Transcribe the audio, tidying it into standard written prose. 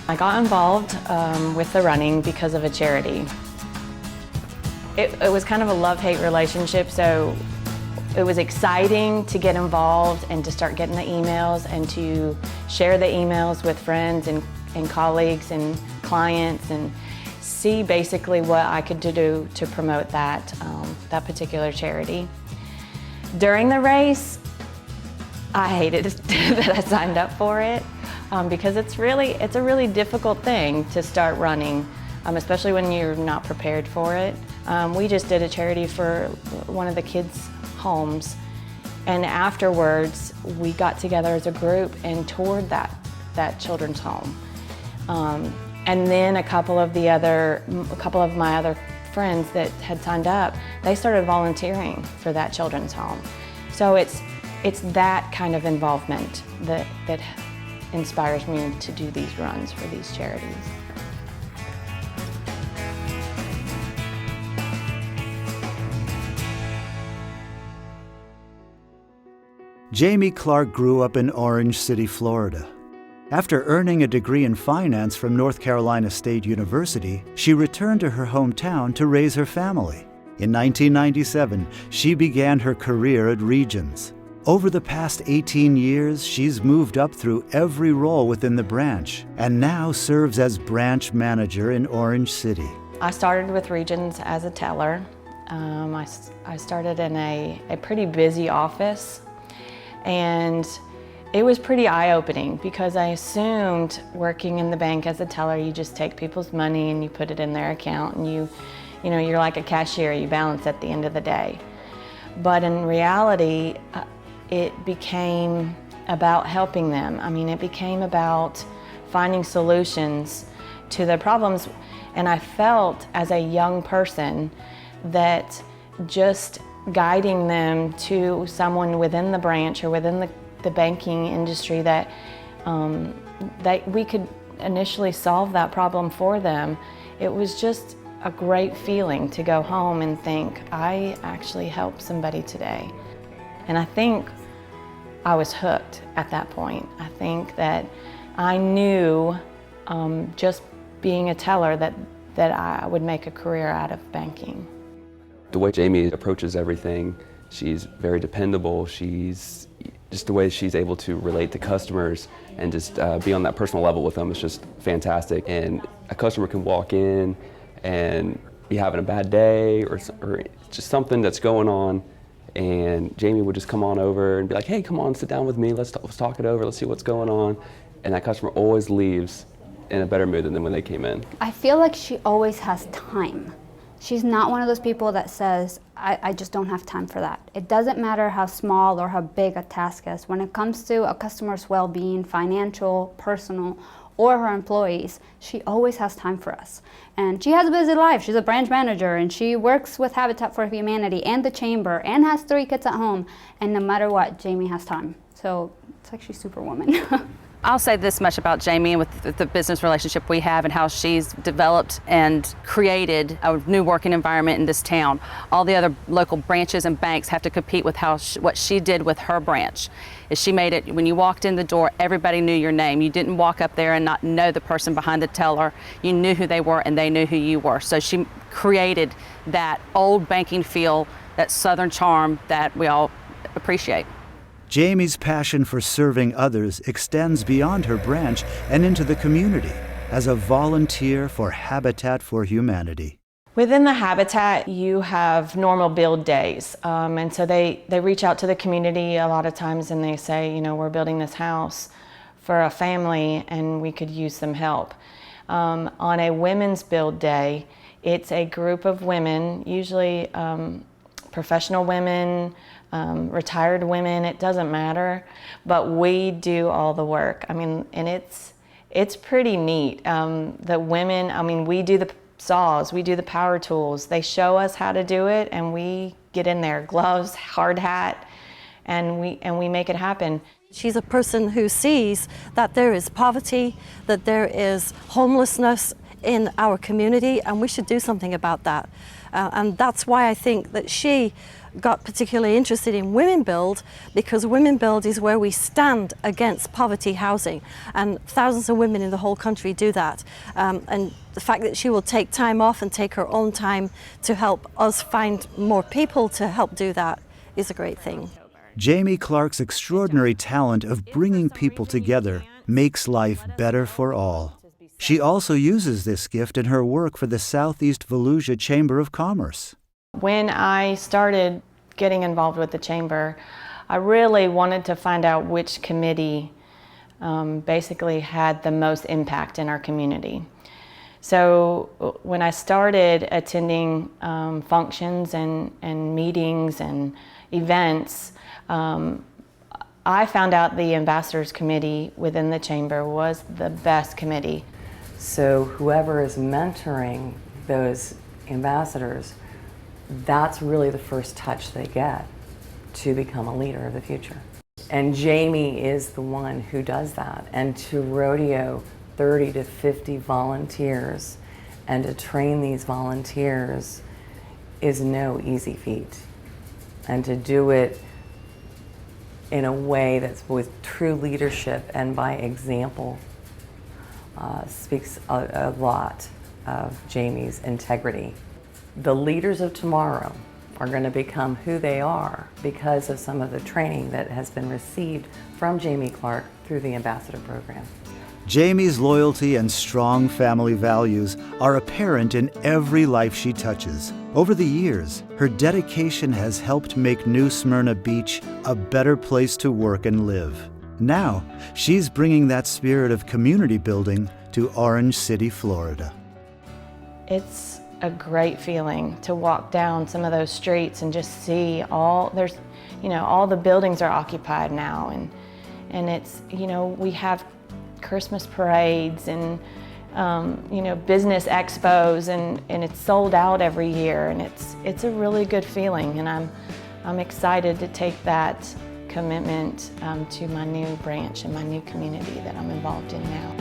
I got involved with the running because of a charity. It was kind of a love-hate relationship, so it was exciting to get involved and to start getting the emails and to share the emails with friends and colleagues and clients and see basically what I could do to promote that particular charity. During the race, I hated that I signed up for it because it's a really difficult thing to start running, especially when you're not prepared for it. We just did a charity for one of the kids' homes, and afterwards we got together as a group and toured that children's home. And then a couple of my other friends that had signed up, they started volunteering for that children's home. So it's that kind of involvement that inspires me to do these runs for these charities. Jamie Clark grew up in Orange City, Florida. After earning a degree in finance from North Carolina State University, she returned to her hometown to raise her family. In 1997, she began her career at Regions. Over the past 18 years, she's moved up through every role within the branch and now serves as branch manager in Orange City. I started with Regions as a teller. I started in a pretty busy office, and it was pretty eye-opening because I assumed working in the bank as a teller, you just take people's money and you put it in their account and you're like a cashier, you balance at the end of the day. But in reality, it became about helping them. I mean, it became about finding solutions to their problems. And I felt as a young person that just guiding them to someone within the branch or within the banking industry that we could initially solve that problem for them, it was just a great feeling to go home and think, I actually helped somebody today. And I think I was hooked at that point. I think that I knew just being a teller that I would make a career out of banking. The way Jamie approaches everything, she's very dependable. She's just the way she's able to relate to customers and just be on that personal level with them is just fantastic. And a customer can walk in and be having a bad day or just something that's going on, and Jamie would just come on over and be like, hey, come on, sit down with me, let's talk it over, let's see what's going on. And that customer always leaves in a better mood than when they came in. I feel like she always has time. She's not one of those people that says, I just don't have time for that. It doesn't matter how small or how big a task is. When it comes to a customer's well-being, financial, personal, or her employees, she always has time for us. And she has a busy life. She's a branch manager and she works with Habitat for Humanity and the Chamber and has 3 kids at home. And no matter what, Jamie has time. So it's like she's Superwoman. I'll say this much about Jamie and with the business relationship we have and how she's developed and created a new working environment in this town. All the other local branches and banks have to compete with what she did with her branch. Is she made it, when you walked in the door, everybody knew your name. You didn't walk up there and not know the person behind the teller. You knew who they were and they knew who you were. So she created that old banking feel, that Southern charm that we all appreciate. Jamie's passion for serving others extends beyond her branch and into the community as a volunteer for Habitat for Humanity. Within the Habitat, you have normal build days, and so they reach out to the community a lot of times and they say, we're building this house for a family and we could use some help. On a women's build day, it's a group of women, usually professional women, retired women, it doesn't matter, but we do all the work. I mean, and it's pretty neat. The women, we do the saws, we do the power tools. They show us how to do it and we get in there, gloves, hard hat, and we make it happen. She's a person who sees that there is poverty, that there is homelessness in our community, and we should do something about that. And that's why I think that she got particularly interested in Women Build because Women Build is where we stand against poverty housing, and thousands of women in the whole country do that. And the fact that she will take time off and take her own time to help us find more people to help do that is a great thing. Jamie Clark's extraordinary talent of bringing people together makes life better for all. She also uses this gift in her work for the Southeast Volusia Chamber of Commerce. When I started getting involved with the Chamber, I really wanted to find out which committee basically had the most impact in our community. So when I started attending functions and meetings and events, I found out the Ambassadors Committee within the Chamber was the best committee. So whoever is mentoring those ambassadors, that's really the first touch they get to become a leader of the future. And Jamie is the one who does that. And to rodeo 30 to 50 volunteers and to train these volunteers is no easy feat. And to do it in a way that's with true leadership and by example speaks a lot of Jamie's integrity. The leaders of tomorrow are going to become who they are because of some of the training that has been received from Jamie Clark through the Ambassador Program. Jamie's loyalty and strong family values are apparent in every life she touches. Over the years, her dedication has helped make New Smyrna Beach a better place to work and live. Now, she's bringing that spirit of community building to Orange City, Florida. It's a great feeling to walk down some of those streets and just see all the buildings are occupied now, and it's, we have Christmas parades and business expos, and it's sold out every year, and it's a really good feeling, and I'm excited to take that commitment to my new branch and my new community that I'm involved in now.